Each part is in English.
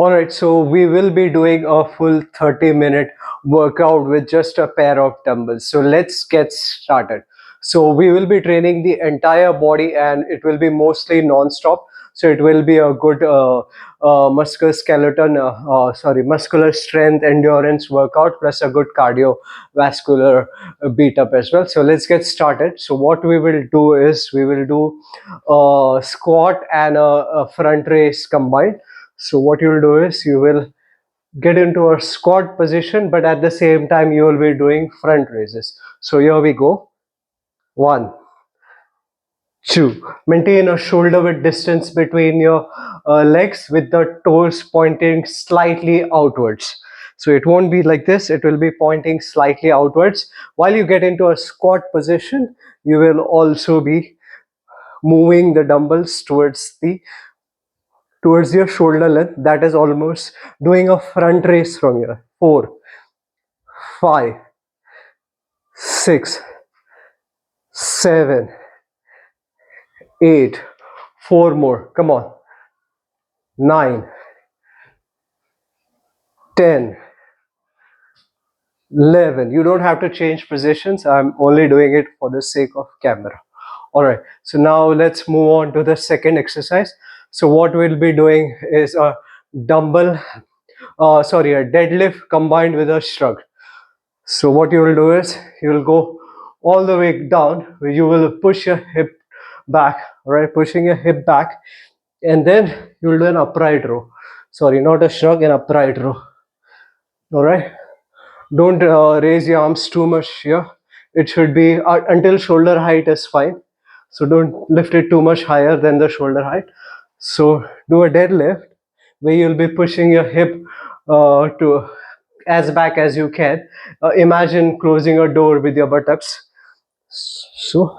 Alright, so we will be doing a full 30-minute workout with just a pair of dumbbells. So let's get started. So we will be training the entire body and it will be mostly non-stop. So it will be a good muscular skeleton, muscular strength endurance workout plus a good cardiovascular beat up as well. So let's get started. So what we will do is we will do a squat and a front raise combined. So what you will do is you will get into a squat position, but at the same time you will be doing front raises. So here we go. 1, 2. Maintain a shoulder width distance between your legs with the toes pointing slightly outwards. So it won't be like this, it will be pointing slightly outwards. While you get into a squat position, you will also be moving the dumbbells towards your shoulder length. That is almost doing a front raise from here. 4, 5, 6, 7, 8. 4 more. Come on. 9, 10, 11. You don't have to change positions. I'm only doing it for the sake of camera. All right. So now let's move on to the second exercise. So what we'll be doing is a deadlift combined with a shrug. So what you will do is you will go all the way down. You will push your hip back, right? Pushing your hip back, and then you will do an upright row. Sorry, not a shrug, an upright row. All right. Don't raise your arms too much here. It should be until shoulder height is fine. So don't lift it too much higher than the shoulder height. So do a deadlift where you'll be pushing your hip to as back as you can. Imagine closing a door with your buttocks. So,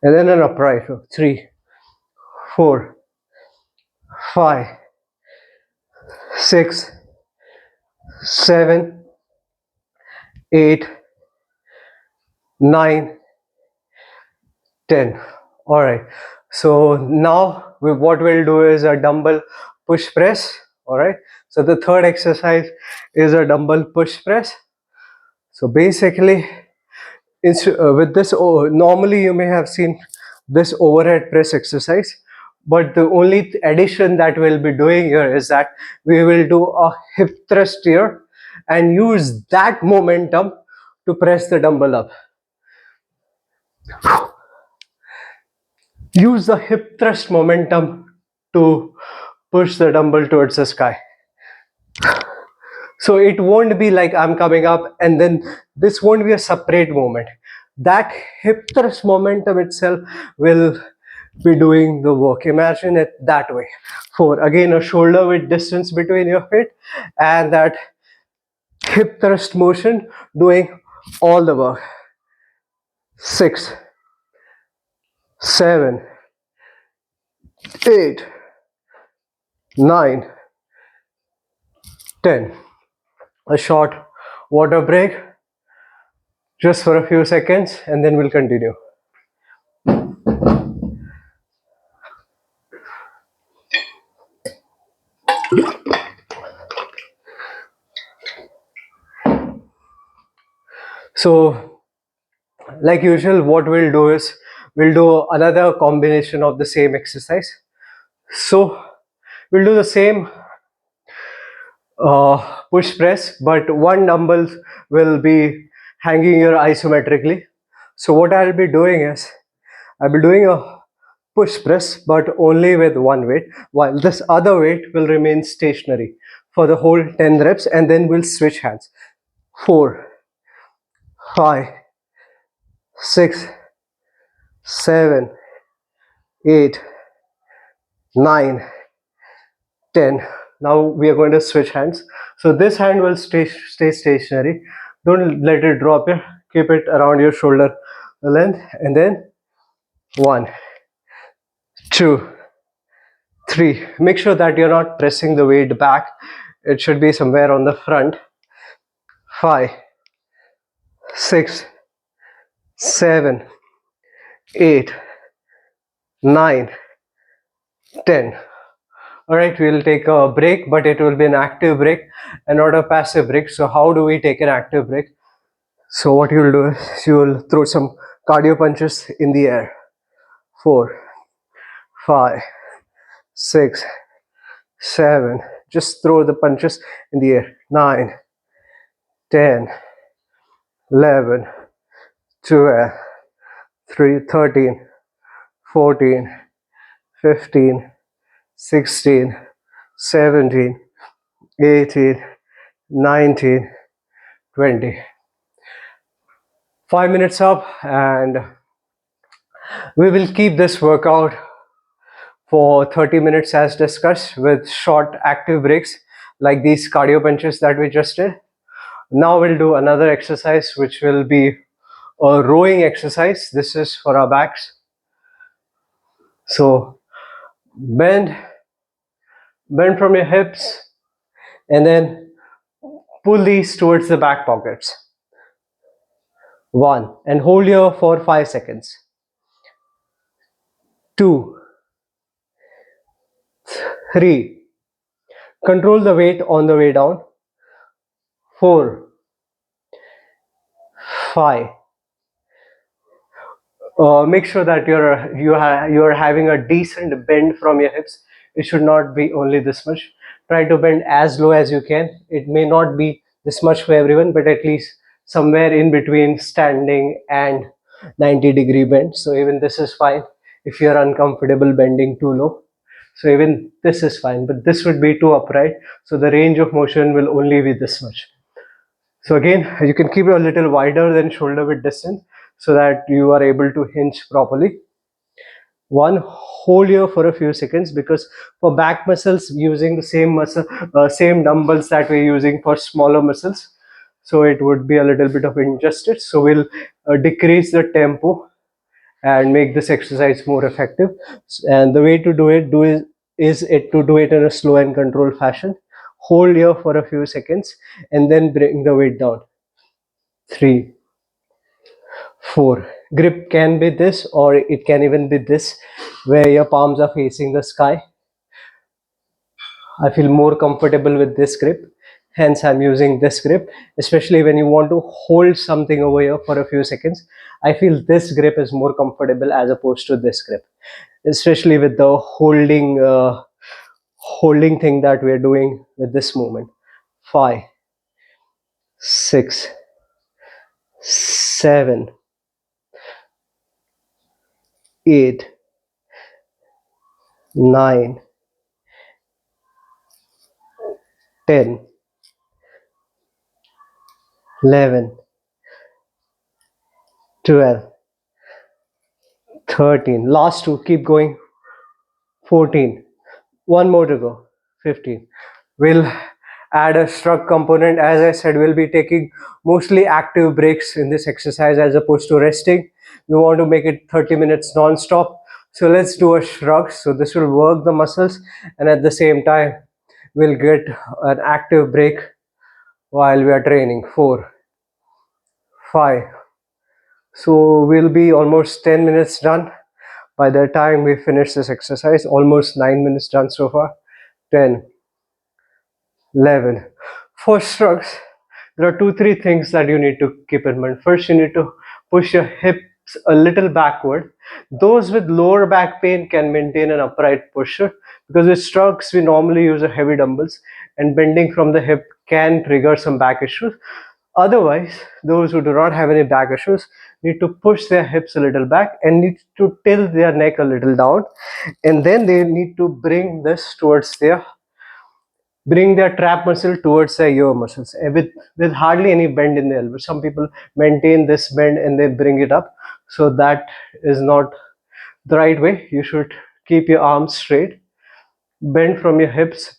and then an upright. 3, 4, 5, 6, 7, 8, 9, 10. All right. So now what we'll do is a dumbbell push press. All right. So the third exercise is a dumbbell push press. So basically, with this, normally you may have seen this overhead press exercise, but the only addition that we'll be doing here is that we will do a hip thrust here and use that momentum to press the dumbbell up. Use the hip thrust momentum to push the dumbbell towards the sky. So it won't be like I'm coming up and then this won't be a separate movement. That hip thrust momentum itself will be doing the work. Imagine it that way. 4, again a shoulder width distance between your feet and that hip thrust motion doing all the work. 6, 7, 8, 9, 10. A short water break just for a few seconds and then we'll continue. So like usual, what we'll do is we'll do another combination of the same exercise. So we'll do the same push press, but one dumbbell will be hanging here isometrically. So what I'll be doing is I'll be doing a push press but only with one weight, while this other weight will remain stationary for the whole 10 reps, and then we'll switch hands. 4, 5, 6, 7, 8, 9, 10. Now we are going to switch hands. So this hand will stay stationary. Don't let it drop here. Keep it around your shoulder length. And then 1, 2, 3. Make sure that you're not pressing the weight back. It should be somewhere on the front. 5, 6, 7, 8, 9, 10. All right, we'll take a break, but it will be an active break and not a passive break. So how do we take an active break? So what you'll do is you'll throw some cardio punches in the air. 4, 5, 6, 7. Just throw the punches in the air. 9, 10, 11, 12, 13, 14, 15, 16, 17, 18, 19, 20. 5 minutes up, and we will keep this workout for 30 minutes as discussed, with short active breaks like these cardio punches that we just did. Now we'll do another exercise, which will be a rowing exercise. This is for our backs. So bend from your hips and then pull these towards the back pockets. 1, and hold here for 5 seconds. 2, 3, control the weight on the way down. 4, 5. Make sure that you're having a decent bend from your hips. It should not be only this much. Try to bend as low as you can. It may not be this much for everyone, but at least somewhere in between standing and 90-degree bend. So even this is fine if you're uncomfortable bending too low. So even this is fine, but this would be too upright. So the range of motion will only be this much. So again, you can keep it a little wider than shoulder width distance so that you are able to hinge properly. 1, hold here for a few seconds, because for back muscles, using the same dumbbells that we're using for smaller muscles, so it would be a little bit of injustice. So we'll decrease the tempo and make this exercise more effective. And the way to do it to do it in a slow and controlled fashion. Hold here for a few seconds and then bring the weight down. 3, 4. Grip can be this, or it can even be this, where your palms are facing the sky. I feel more comfortable with this grip, hence I'm using this grip. Especially when you want to hold something over here for a few seconds, I feel this grip is more comfortable as opposed to this grip, especially with the holding thing that we're doing with this movement. 5, 6, 7, 8, 9, 10, 11, 12, 13. Last 2, keep going. 14. One more to go. 15. We'll add a shrug component. As I said, we'll be taking mostly active breaks in this exercise as opposed to resting. We want to make it 30 minutes non-stop. So let's do a shrug. So this will work the muscles, and at the same time, we'll get an active break while we are training. 4, 5. So we'll be almost 10 minutes done by the time we finish this exercise. Almost 9 minutes done so far. 10, 11. For shrugs, there are 2-3 things that you need to keep in mind. First, you need to push your hips a little backward. Those with lower back pain can maintain an upright posture, because with shrugs we normally use a heavy dumbbells, and bending from the hip can trigger some back issues. Otherwise, those who do not have any back issues need to push their hips a little back and need to tilt their neck a little down, and then they need to bring their trap muscle towards their ear muscles, with hardly any bend in the elbow. Some people maintain this bend and they bring it up, so that is not the right way. You should keep your arms straight, bend from your hips,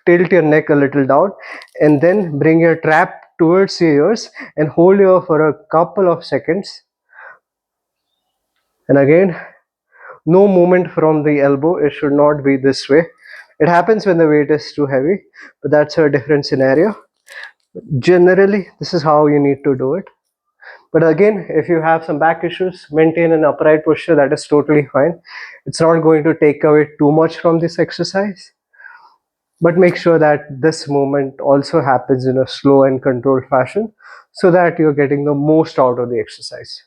tilt your neck a little down, and then bring your trap towards your ears and hold here for a couple of seconds. And again, no movement from the elbow. It should not be this way. It happens when the weight is too heavy, but that's a different scenario. Generally, this is how you need to do it. But again, if you have some back issues, maintain an upright posture. That is totally fine. It's not going to take away too much from this exercise. but make sure that this movement also happens in a slow and controlled fashion so that you're getting the most out of the exercise.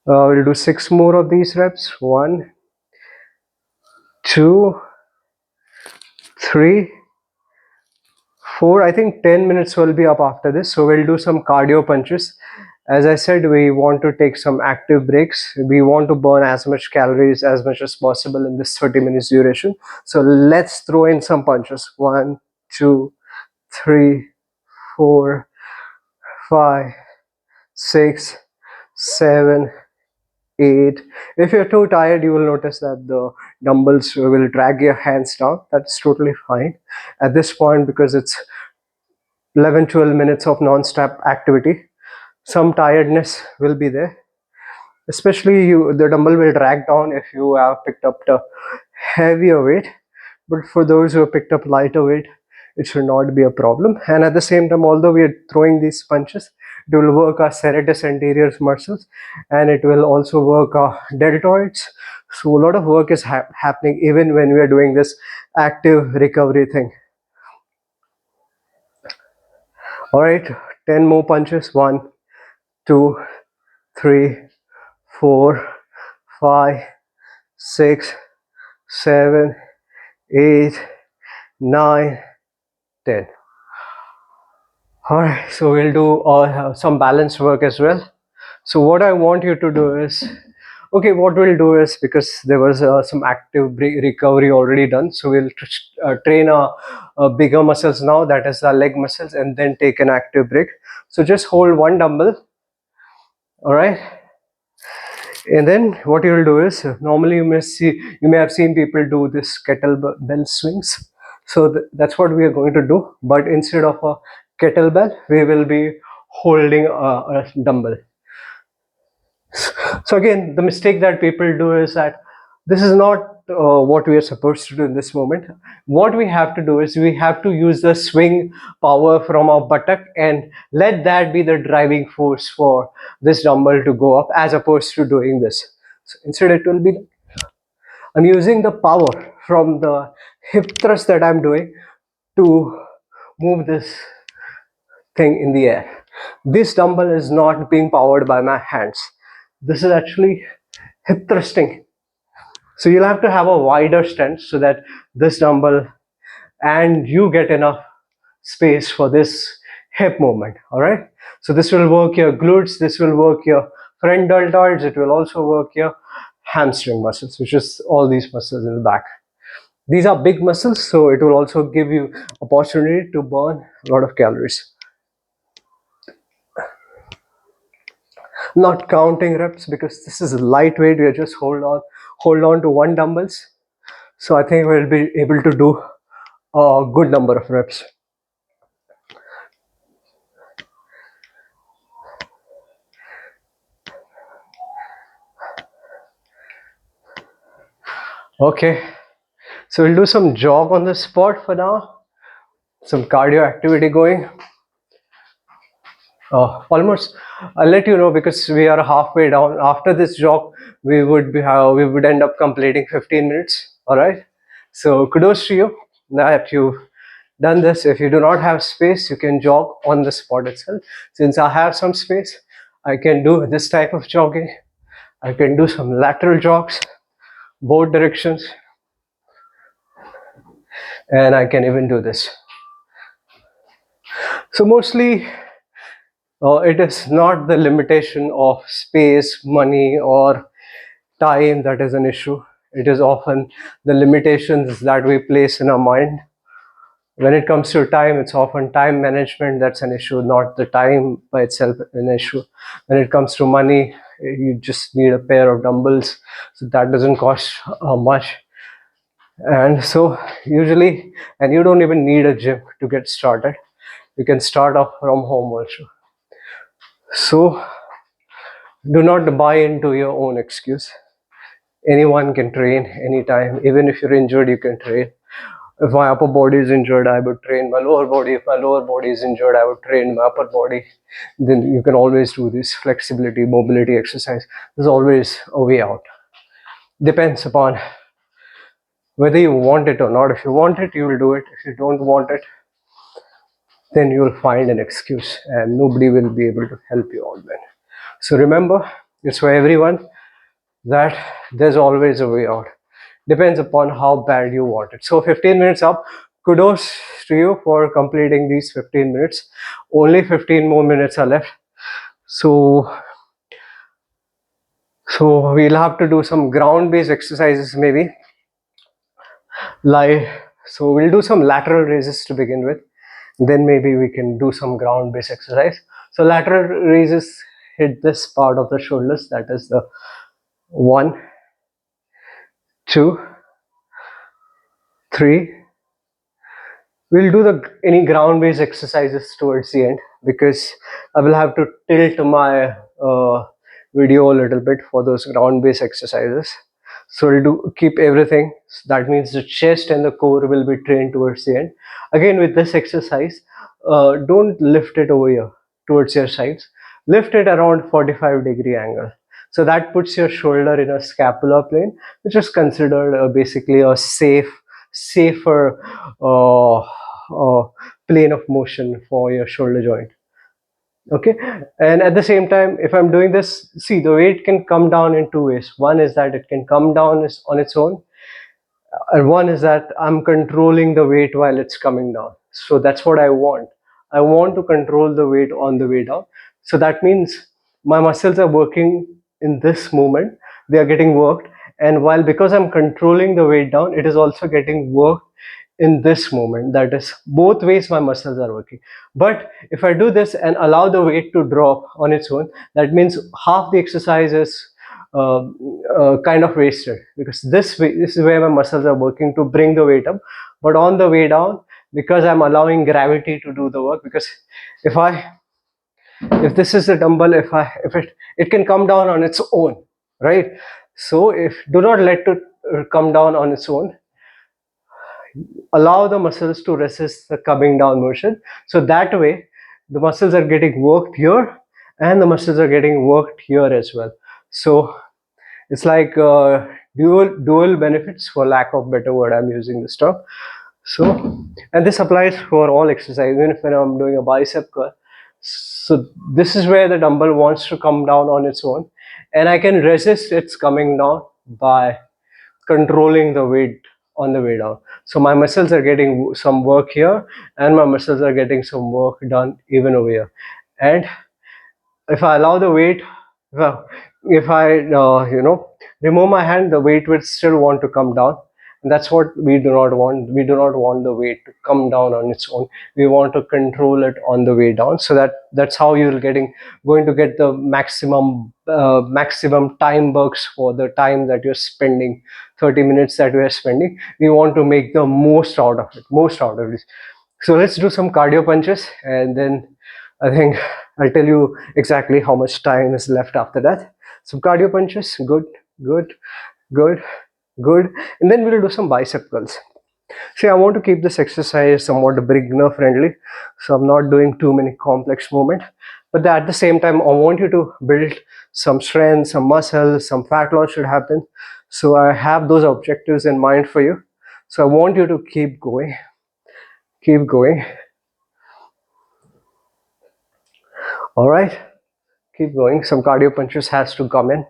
We'll do 6 more of these reps. 1, 2, 3, 4. I think 10 minutes will be up after this. So we'll do some cardio punches. As I said, we want to take some active breaks. We want to burn as much calories as much as possible in this 30 minutes duration. So let's throw in some punches. 1, 2, 3, 4, 5, 6, 7, 8. If you're too tired, you will notice that the dumbbells will drag your hands down. That's totally fine at this point because it's 11-12 minutes of non-stop activity. Some tiredness will be there, especially the dumbbell will drag down if you have picked up the heavier weight, but for those who have picked up lighter weight, it should not be a problem. And at the same time, although we are throwing these punches, it will work our serratus anterior muscles and it will also work our deltoids. So a lot of work is happening even when we are doing this active recovery thing. All right, 10 more punches. 1, 2, 3, 4, 5, 6, 7, 8, 9, 10. All right, so we'll do some balance work as well. So what I want you to do is, okay, what we'll do is, because there was some active recovery already done, so we'll train bigger muscles now, that is our leg muscles, and then take an active break. So just hold one dumbbell, all right? And then what you will do is, normally you may have seen people do this kettlebell swings. So that's what we are going to do. But instead of a kettlebell, we will be holding a dumbbell. So again, the mistake that people do is that this is not what we are supposed to do in this moment. What we have to do is we have to use the swing power from our buttock and let that be the driving force for this dumbbell to go up, as opposed to doing this. So instead it will be, I'm using the power from the hip thrust that I'm doing to move this thing in the air. This dumbbell is not being powered by my hands. This is actually hip thrusting. So you'll have to have a wider stance so that this dumbbell and you get enough space for this hip movement. All right. So this will work your glutes. This will work your front deltoids. It will also work your hamstring muscles, which is all these muscles in the back. These are big muscles, so it will also give you opportunity to burn a lot of calories. Not counting reps because this is lightweight. We are just hold on to one dumbbells. So I think we'll be able to do a good number of reps. Okay, so we'll do some jog on the spot for now. Some cardio activity going. Almost, I'll let you know because we are halfway down. After this jog, we would end up completing 15 minutes. All right. So kudos to you that you've done this. If you do not have space, you can jog on the spot itself. Since I have some space, I can do this type of jogging. I can do some lateral jogs, both directions, and I can even do this. So mostly it is not the limitation of space, money, or time that is an issue. It is often the limitations that we place in our mind. When it comes to time, it's often time management that's an issue, not the time by itself an issue. When it comes to money, you just need a pair of dumbbells, so that doesn't cost much. And so usually, and you don't even need a gym to get started. You can start off from home also. So do not buy into your own excuse. Anyone can train anytime. Even if you're injured, you can train. If my upper body is injured, I would train my lower body. If my lower body is injured, I would train my upper body. Then you can always do this flexibility, mobility exercise. There's always a way out. Depends upon whether you want it or not. If you want it, you will do it. If you don't want it, then you will find an excuse and nobody will be able to help you out then. So remember, it's for everyone that there's always a way out. Depends upon how bad you want it. So 15 minutes up. Kudos to you for completing these 15 minutes. Only 15 more minutes are left. So we'll have to do some ground-based exercises maybe. Like, so we'll do some lateral raises to begin with. Then maybe we can do some ground-based exercise. So lateral raises hit this part of the shoulders. That is the 1, 2, 3. We'll do any ground-based exercises towards the end because I will have to tilt my video a little bit for those ground-based exercises. So we'll keep everything. That means the chest and the core will be trained towards the end. Again, with this exercise, don't lift it over here towards your sides. Lift it around 45-degree angle. So that puts your shoulder in a scapular plane, which is considered basically a safer plane of motion for your shoulder joint. Okay, and at the same time, if I'm doing this, see, the weight can come down in two ways. One is that it can come down on its own, and one is that I'm controlling the weight while it's coming down. So that's what I want. I want to control the weight on the way down. So that means my muscles are working in this movement, they are getting worked, and because I'm controlling the weight down, it is also getting worked in this moment. That is, both ways my muscles are working. But if I do this and allow the weight to drop on its own, that means half the exercise is kind of wasted, because this is where my muscles are working to bring the weight up. But on the way down, because I'm allowing gravity to do the work, because if this is a dumbbell, if it can come down on its own, right? So if do not let it come down on its own, allow the muscles to resist the coming down motion. So that way the muscles are getting worked here and the muscles are getting worked here as well. So it's like dual benefits, for lack of better word. I'm using this term. So, and this applies for all exercise, even if when I'm doing a bicep curl. So this is where the dumbbell wants to come down on its own, and I can resist its coming down by controlling the weight on the way down. So my muscles are getting some work here and my muscles are getting some work done even over here. And if I allow the weight, well, if I remove my hand, the weight will still want to come down, and that's what we do not want. We do not want the weight to come down on its own. We want to control it on the way down. So that's how you're going to get the maximum time bucks for the time that you're spending. 30 minutes that we are spending, we want to make the most out of it. So let's do some cardio punches, and then I think I'll tell you exactly how much time is left after that. Some cardio punches, good, good, good, good. And then we'll do some bicep curls. See, I want to keep this exercise somewhat beginner friendly, so I'm not doing too many complex movements. But at the same time, I want you to build some strength, some muscle, some fat loss should happen. So I have those objectives in mind for you. So I want you to keep going. Keep going. All right, keep going. Some cardio punches has to come in.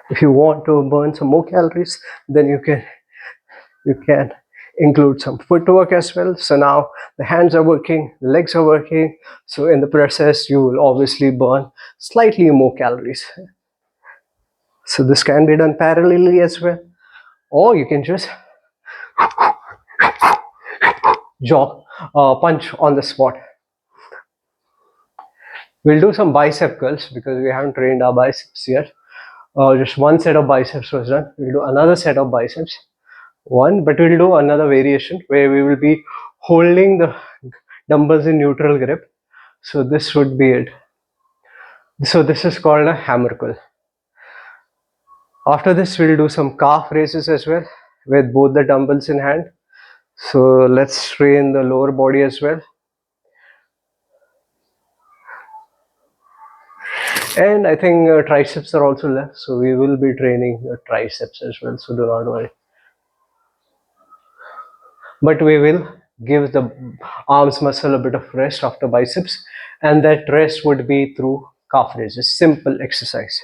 If you want to burn some more calories, then you can include some footwork as well. So now the hands are working, the legs are working. So in the process, you will obviously burn slightly more calories. So this can be done parallelly as well, or you can just punch on the spot. We'll do some bicep curls because we haven't trained our biceps yet. Just one set of biceps was done. We'll do another set of biceps. But we'll do another variation where we will be holding the dumbbells in neutral grip. So this would be it. So this is called a hammer curl. After this, we'll do some calf raises as well with both the dumbbells in hand. So let's train the lower body as well. And I think triceps are also left, so we will be training the triceps as well, so do not worry. But we will give the arms muscle a bit of rest after biceps, and that rest would be through calf raises, simple exercise.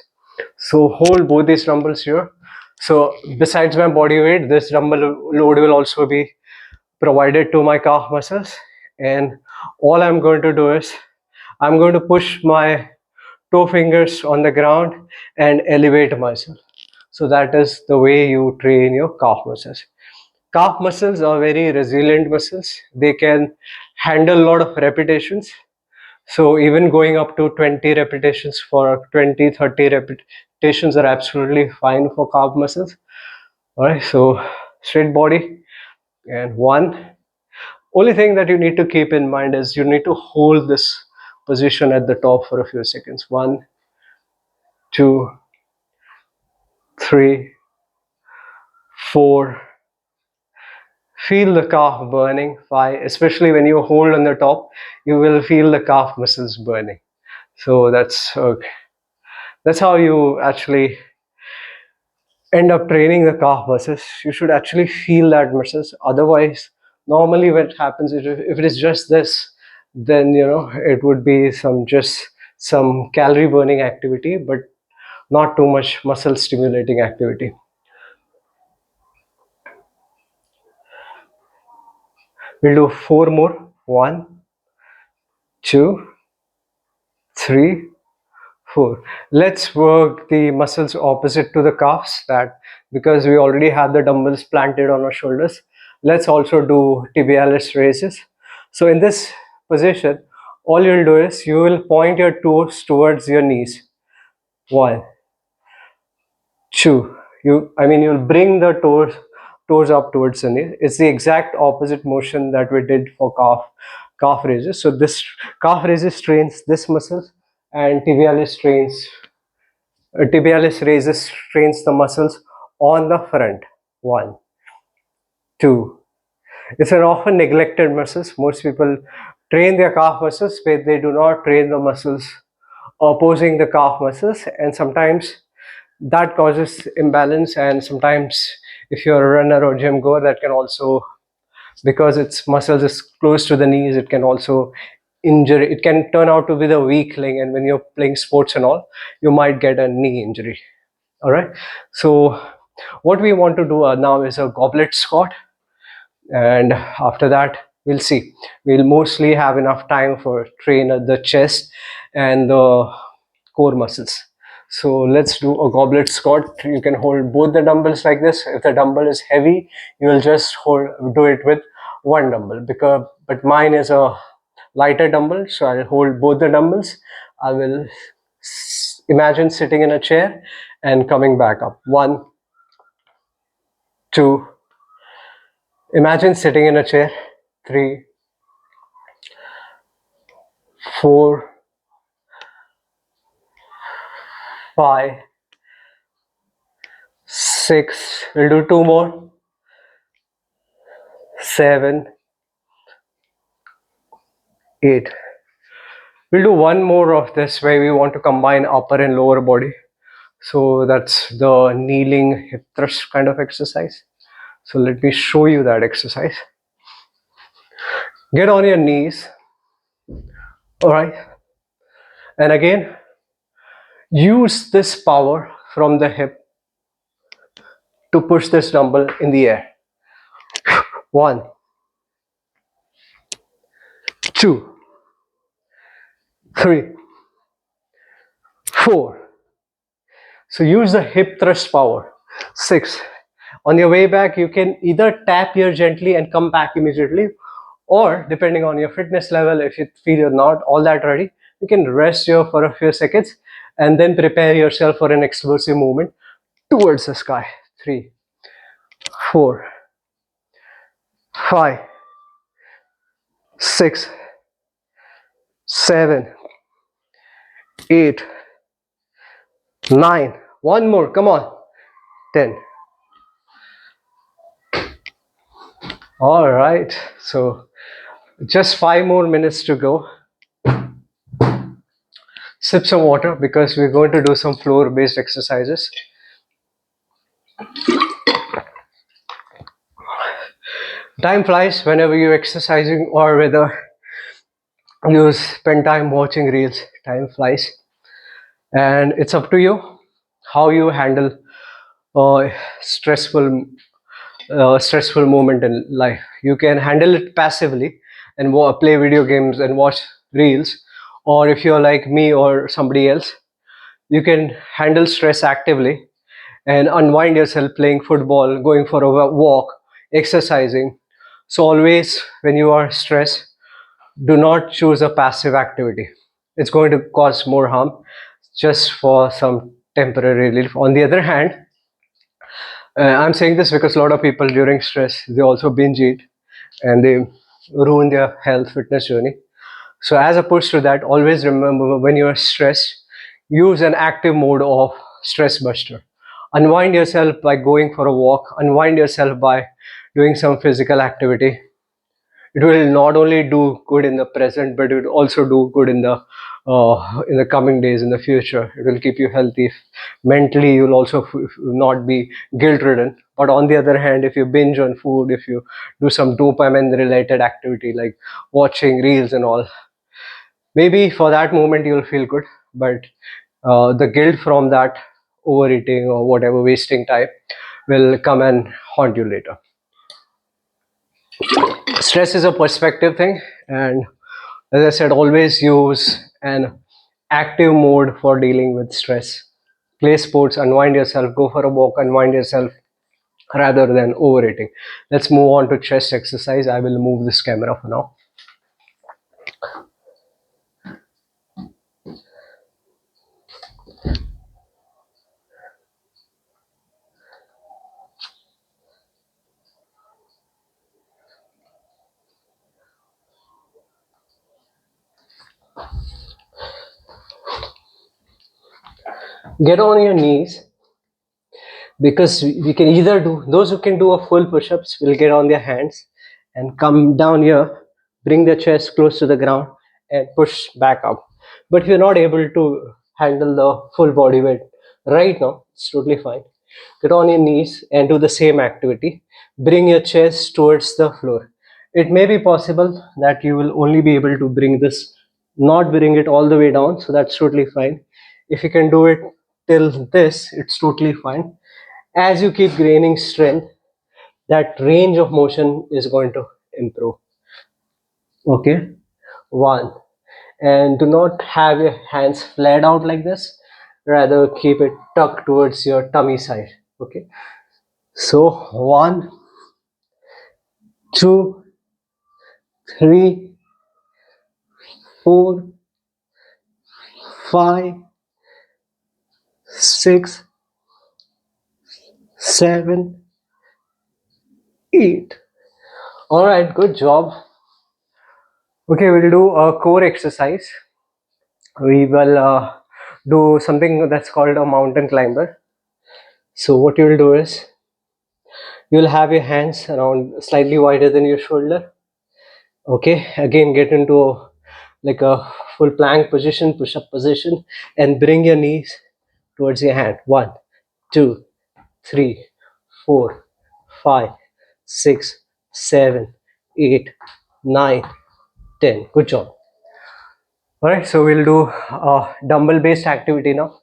So hold both these dumbbells here. So besides my body weight, this dumbbell load will also be provided to my calf muscles, and all I'm going to do is I'm going to push my toe fingers on the ground and elevate myself. So that is the way you train your calf muscles. Calf muscles are very resilient muscles. They can handle a lot of repetitions. So even going up to 20 repetitions for 20, 30 repetitions are absolutely fine for calf muscles. All right, so straight body and one. Only thing that you need to keep in mind is you need to hold this position at the top for a few seconds. One, two, three, four. Feel the calf burning. Five, especially when you hold on the top, you will feel the calf muscles burning. So that's okay. That's how you actually end up training the calf muscles. You should actually feel that muscles. Otherwise, normally what happens is if it is just this, then it would be some calorie burning activity, but not too much muscle stimulating activity. We'll do four more. One, two, three, four. Let's work the muscles opposite to the calves, that because we already have the dumbbells planted on our shoulders. Let's also do tibialis raises. So in this position, all you'll do is you will point your toes towards your knees. One, two. You'll bring the toes up towards the knee. It's the exact opposite motion that we did for calf raises. So this calf raises trains this muscle, and tibialis raises trains the muscles on the front. One, two. It's an often neglected muscles. Most people train their calf muscles, but they do not train the muscles opposing the calf muscles, and sometimes that causes imbalance. And sometimes, if you're a runner or gym goer, that can also, because its muscles is close to the knees, it can also injure. It can turn out to be the weak link, and when you're playing sports and all, you might get a knee injury. All right, so what we want to do now is a goblet squat, and after that we'll see, we'll mostly have enough time for train the chest and the core muscles. So let's do a goblet squat. You can hold both the dumbbells like this. If the dumbbell is heavy, you will just do it with one dumbbell, but mine is a lighter dumbbell, so I'll hold both the dumbbells. I will imagine sitting in a chair and coming back up. One, two. Imagine sitting in a chair. Three, four, five, six. We'll do two more. Seven, eight. We'll do one more of this where we want to combine upper and lower body. So that's the kneeling hip thrust kind of exercise. So let me show you that exercise. Get on your knees. All right. And again, use this power from the hip to push this dumbbell in the air. One, two, three, four. So use the hip thrust power. Six. On your way back, you can either tap here gently and come back immediately, or depending on your fitness level, if you feel you're not all that ready, you can rest here for a few seconds and then prepare yourself for an explosive movement towards the sky. Three, four, five, six, seven, eight, nine. One more, come on. 10. All right, so just 5 more minutes to go. sip some water because we're going to do some floor based exercises. Time flies whenever you're exercising or whether you spend time watching reels. Time flies, and it's up to you how you handle uh, stressful stressful moment in life. You can handle it passively and play video games and watch reels, or if you're like me or somebody else, you can handle stress actively and unwind yourself playing football, going for a walk, exercising. So always when you are stressed, do not choose a passive activity. It's going to cause more harm just for some temporary relief. On the other hand, I'm saying this because a lot of people during stress they also binge eat and they ruin their health fitness journey. So as opposed to that, always remember when you are stressed, use an active mode of stress buster. Unwind yourself by going for a walk. Unwind yourself by doing some physical activity. It will not only do good in the present, but it will also do good in the coming days in the future. It will keep you healthy. Mentally, you'll also not be guilt ridden. But on the other hand, if you binge on food, if you do some dopamine related activity like watching reels and all, maybe for that moment you'll feel good, but the guilt from that overeating or whatever wasting time will come and haunt you later. Stress is a perspective thing, and as I said, always use an active mode for dealing with stress. Play sports, unwind yourself, go for a walk, unwind yourself rather than overeating. Let's move on to chest exercise. I will move this camera for now. Get on your knees, because we can either do, those who can do a full push-ups will get on their hands and come down here, bring their chest close to the ground and push back up. But if you're not able to handle the full body weight right now, it's totally fine. Get on your knees and do the same activity. Bring your chest towards the floor. It may be possible that you will only be able to bring this, not bring it all the way down, so that's totally fine. If you can do it till this, it's totally fine. As you keep gaining strength, that range of motion is going to improve. Okay, one. And do not have your hands flared out like this, rather keep it tucked towards your tummy side. Okay, so one, two, three, four, five, six, seven, eight. All right, good job. Okay, we'll do a core exercise. We will do something that's called a mountain climber. So what you will do is you'll have your hands around slightly wider than your shoulder. Okay, again get into like a full plank position, push up position, and bring your knees towards your hand. 1, 2, 3, 4, 5, 6, 7, 8, 9, 10. Good job. All right, so we'll do a dumbbell based activity now.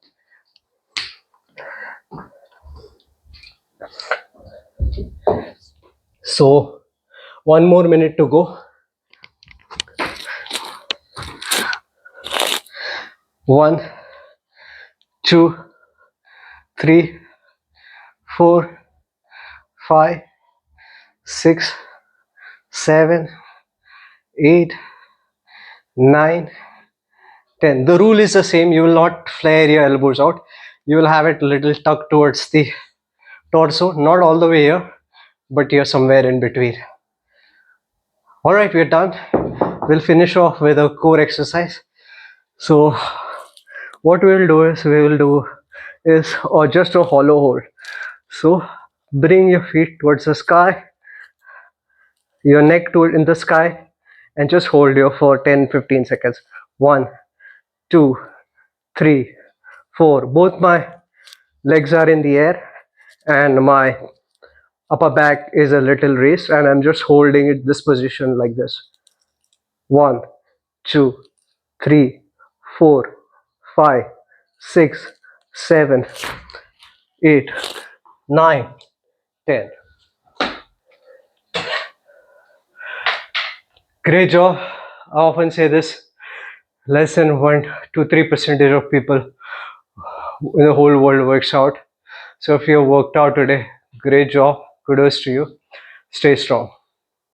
So 1 more minute to go. 1, 2, 3, 4, 5, 6, 7, 8, 9, 10. The rule is the same. You will not flare your elbows out. You will have it a little tucked towards the torso, not all the way here, but here somewhere in between. All right, we're done. We'll finish off with a core exercise. So what we will do is or just a hollow hold. So bring your feet towards the sky, your neck to in the sky, and just hold here for 10-15 seconds. 1, 2, 3, 4. Both my legs are in the air and my upper back is a little raised, and I'm just holding it this position like this. 1, 2, 3, 4, 5, 6, 7, 8, 9, 10. Great job. I often say this, less than 1 to 3% of people in the whole world works out. So if you worked out today, great job. Kudos to you. Stay strong.